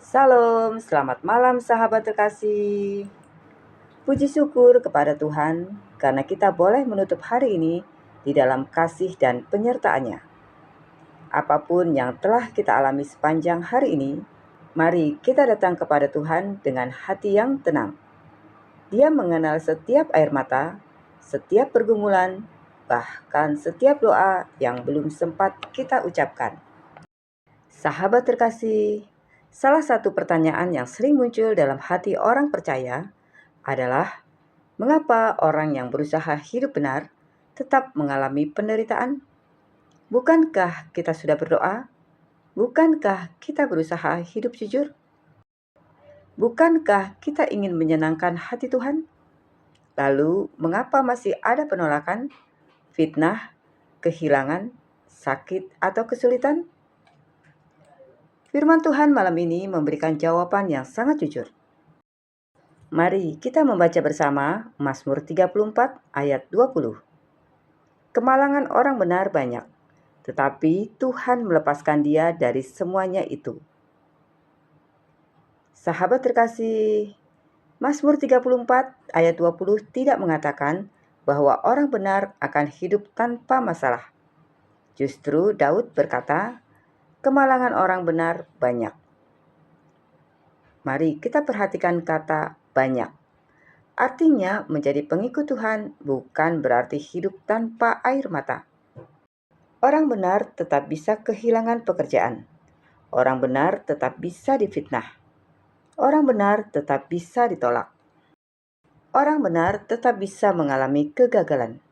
Salam, selamat malam sahabat terkasih. Puji syukur kepada Tuhan karena kita boleh menutup hari ini di dalam kasih dan penyertaan-Nya. Apapun yang telah kita alami sepanjang hari ini, mari kita datang kepada Tuhan dengan hati yang tenang. Dia mengenal setiap air mata, setiap pergumulan, bahkan setiap doa yang belum sempat kita ucapkan. Sahabat terkasih, salah satu pertanyaan yang sering muncul dalam hati orang percaya adalah mengapa orang yang berusaha hidup benar tetap mengalami penderitaan? Bukankah kita sudah berdoa? Bukankah kita berusaha hidup jujur? Bukankah kita ingin menyenangkan hati Tuhan? Lalu, mengapa masih ada penolakan, fitnah, kehilangan, sakit, atau kesulitan? Firman Tuhan malam ini memberikan jawaban yang sangat jujur. Mari kita membaca bersama Mazmur 34 ayat 20. Kemalangan orang benar banyak, tetapi Tuhan melepaskan dia dari semuanya itu. Sahabat terkasih, Mazmur 34 ayat 20 tidak mengatakan bahwa orang benar akan hidup tanpa masalah. Justru Daud berkata, kemalangan orang benar banyak. Mari kita perhatikan kata banyak. Artinya menjadi pengikut Tuhan bukan berarti hidup tanpa air mata. Orang benar tetap bisa kehilangan pekerjaan. Orang benar tetap bisa difitnah. Orang benar tetap bisa ditolak. Orang benar tetap bisa mengalami kegagalan.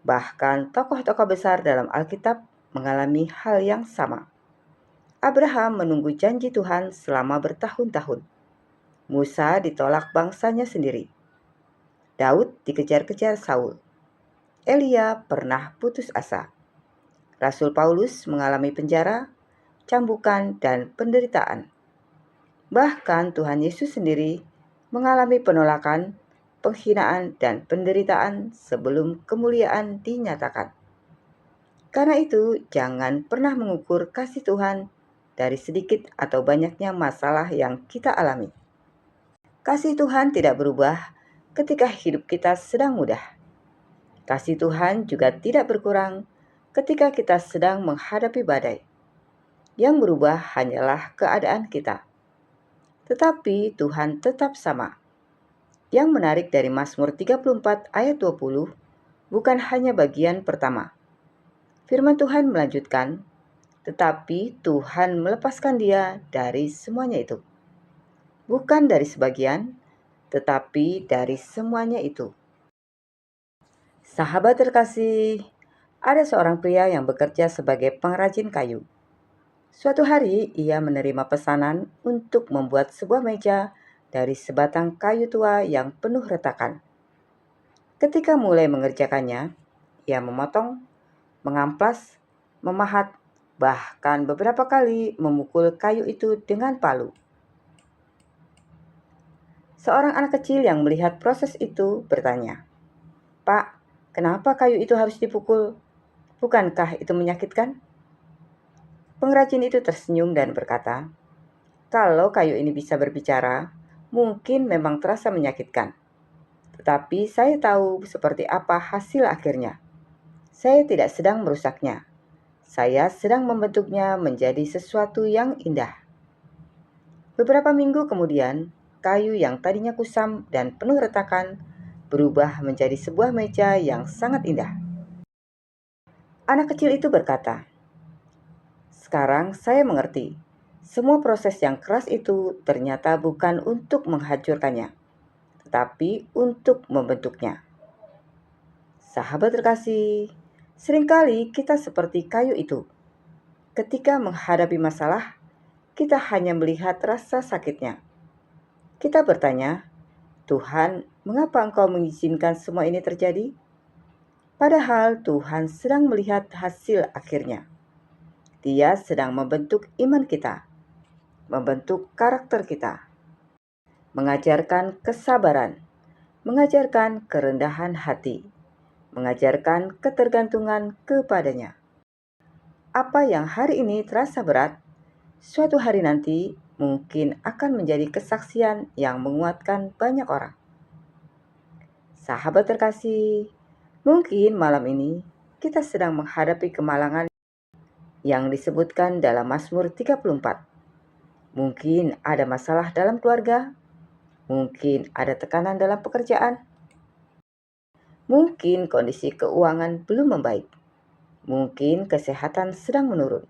Bahkan tokoh-tokoh besar dalam Alkitab mengalami hal yang sama. Abraham menunggu janji Tuhan selama bertahun-tahun. Musa ditolak bangsanya sendiri. Daud dikejar-kejar Saul. Elia pernah putus asa. Rasul Paulus mengalami penjara, cambukan, dan penderitaan. Bahkan Tuhan Yesus sendiri mengalami penolakan, penghinaan, dan penderitaan sebelum kemuliaan dinyatakan. Karena itu, jangan pernah mengukur kasih Tuhan dari sedikit atau banyaknya masalah yang kita alami. Kasih Tuhan tidak berubah ketika hidup kita sedang mudah. Kasih Tuhan juga tidak berkurang ketika kita sedang menghadapi badai. Yang berubah hanyalah keadaan kita. Tetapi Tuhan tetap sama. Yang menarik dari Mazmur 34 ayat 20 bukan hanya bagian pertama. Firman Tuhan melanjutkan, tetapi Tuhan melepaskan dia dari semuanya itu. Bukan dari sebagian, tetapi dari semuanya itu. Sahabat terkasih, ada seorang pria yang bekerja sebagai pengrajin kayu. Suatu hari, ia menerima pesanan untuk membuat sebuah meja dari sebatang kayu tua yang penuh retakan. Ketika mulai mengerjakannya, ia memotong, mengamplas, memahat, bahkan beberapa kali memukul kayu itu dengan palu. Seorang anak kecil yang melihat proses itu bertanya, "Pak, kenapa kayu itu harus dipukul? Bukankah itu menyakitkan?" Pengrajin itu tersenyum dan berkata, "Kalau kayu ini bisa berbicara, mungkin memang terasa menyakitkan. Tetapi saya tahu seperti apa hasil akhirnya. Saya tidak sedang merusaknya. Saya sedang membentuknya menjadi sesuatu yang indah." Beberapa minggu kemudian, kayu yang tadinya kusam dan penuh retakan berubah menjadi sebuah meja yang sangat indah. Anak kecil itu berkata, "Sekarang saya mengerti. Semua proses yang keras itu ternyata bukan untuk menghancurkannya, tetapi untuk membentuknya." Sahabat terkasih, seringkali kita seperti kayu itu. Ketika menghadapi masalah, kita hanya melihat rasa sakitnya. Kita bertanya, "Tuhan, mengapa Engkau mengizinkan semua ini terjadi?" Padahal Tuhan sedang melihat hasil akhirnya. Dia sedang membentuk iman kita, membentuk karakter kita, mengajarkan kesabaran, mengajarkan kerendahan hati, mengajarkan ketergantungan kepadanya. Apa yang hari ini terasa berat, suatu hari nanti mungkin akan menjadi kesaksian yang menguatkan banyak orang. Sahabat terkasih, mungkin malam ini kita sedang menghadapi kemalangan yang disebutkan dalam Mazmur 34. Mungkin ada masalah dalam keluarga, mungkin ada tekanan dalam pekerjaan, mungkin kondisi keuangan belum membaik, mungkin kesehatan sedang menurun,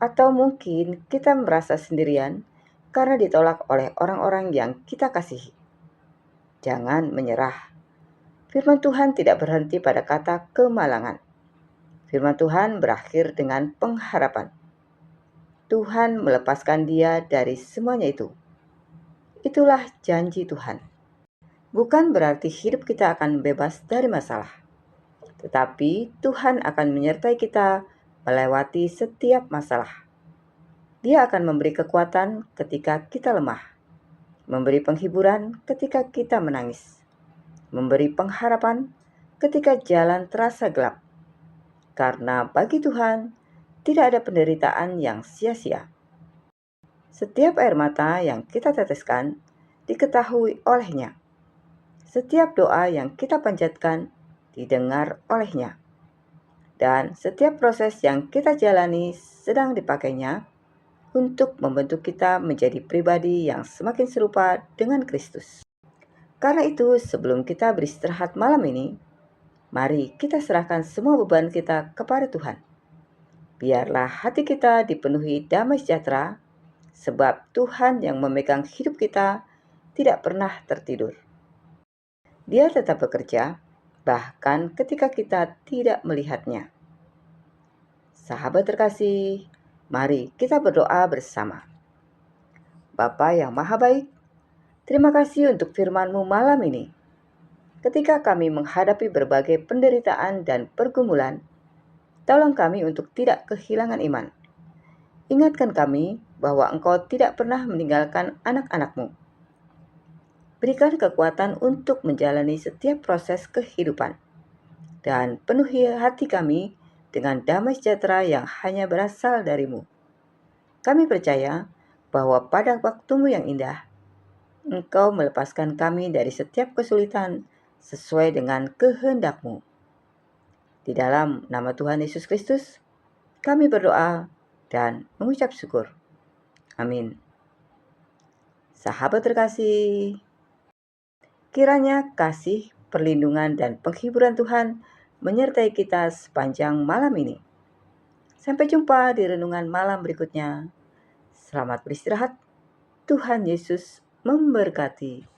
atau mungkin kita merasa sendirian karena ditolak oleh orang-orang yang kita kasihi. Jangan menyerah. Firman Tuhan tidak berhenti pada kata kemalangan. Firman Tuhan berakhir dengan pengharapan. Tuhan melepaskan dia dari semuanya itu. Itulah janji Tuhan. Bukan berarti hidup kita akan bebas dari masalah, tetapi Tuhan akan menyertai kita melewati setiap masalah. Dia akan memberi kekuatan ketika kita lemah, memberi penghiburan ketika kita menangis, memberi pengharapan ketika jalan terasa gelap. Karena bagi Tuhan, tidak ada penderitaan yang sia-sia. Setiap air mata yang kita teteskan diketahui oleh-Nya. Setiap doa yang kita panjatkan didengar oleh-Nya. Dan setiap proses yang kita jalani sedang dipakai-Nya untuk membentuk kita menjadi pribadi yang semakin serupa dengan Kristus. Karena itu, sebelum kita beristirahat malam ini, mari kita serahkan semua beban kita kepada Tuhan. Biarlah hati kita dipenuhi damai sejahtera, sebab Tuhan yang memegang hidup kita tidak pernah tertidur. Dia tetap bekerja, bahkan ketika kita tidak melihatnya. Sahabat terkasih, mari kita berdoa bersama. Bapa yang Maha Baik, terima kasih untuk firman-Mu malam ini. Ketika kami menghadapi berbagai penderitaan dan pergumulan, tolong kami untuk tidak kehilangan iman. Ingatkan kami bahwa Engkau tidak pernah meninggalkan anak-anak-Mu. Berikan kekuatan untuk menjalani setiap proses kehidupan. Dan penuhi hati kami dengan damai sejahtera yang hanya berasal dari-Mu. Kami percaya bahwa pada waktu-Mu yang indah, Engkau melepaskan kami dari setiap kesulitan sesuai dengan kehendak-Mu. Di dalam nama Tuhan Yesus Kristus, kami berdoa dan mengucap syukur. Amin. Sahabat terkasih, kiranya kasih, perlindungan, dan penghiburan Tuhan menyertai kita sepanjang malam ini. Sampai jumpa di renungan malam berikutnya. Selamat beristirahat. Tuhan Yesus memberkati.